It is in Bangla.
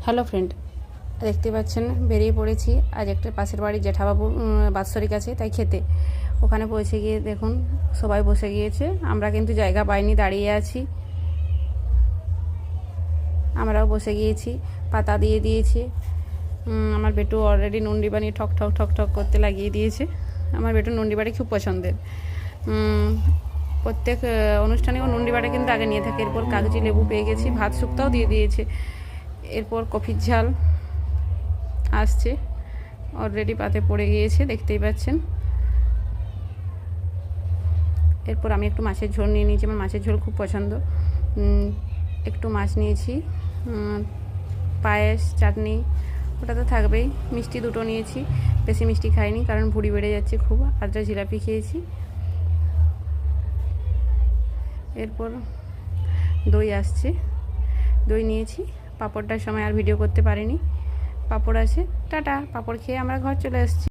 হ্যালো ফ্রেন্ড, দেখতে পাচ্ছেন বেরিয়ে পড়েছি আজ একটা পাশের বাড়ির জেঠাবাবুর বাৎসরিক আছে, তাই খেতে ওখানে পৌঁছে গিয়ে দেখুন সবাই বসে গিয়েছে। আমরা কিন্তু জায়গা পাইনি, দাঁড়িয়ে আছি। আমরাও বসে গিয়েছি, পাতা দিয়ে দিয়েছে। আমার বেটু অলরেডি নুন্ডি বানিয়ে ঠক ঠক ঠক ঠক করতে লাগিয়ে দিয়েছে। আমার বেটু নুন্ডি বাড়ি খুব পছন্দের। প্রত্যেক অনুষ্ঠানে ও নুন্ডি বাড়ি কিন্তু আগে নিয়ে থাকে। এরপর কাগজি লেবু পেয়ে গেছি, ভাত শুক্তাও দিয়ে দিয়েছে। এরপর কফির ঝাল আসছে, অলরেডি পাতে পড়ে গিয়েছে, দেখতেই পাচ্ছেন। এরপর আমি একটু মাছের ঝোল নিয়ে নিয়েছি, আমার মাছের ঝোল খুব পছন্দ। একটু মাছ নিয়েছি, পায়েস, চাটনি ওটা তো থাকবেই। মিষ্টি দুটো নিয়েছি, বেশি মিষ্টি খাইনি কারণ ভুঁড়ি বেড়ে যাচ্ছে খুব। আর যা জিলাপি খেয়েছি। এরপর দই আসছে, দই নিয়েছি। পাঁপড়টার সময় আর ভিডিও করতে পারিনি। পাঁপড় আছে, টাটা। পাঁপড় খেয়ে আমরা ঘর চলে আসছি।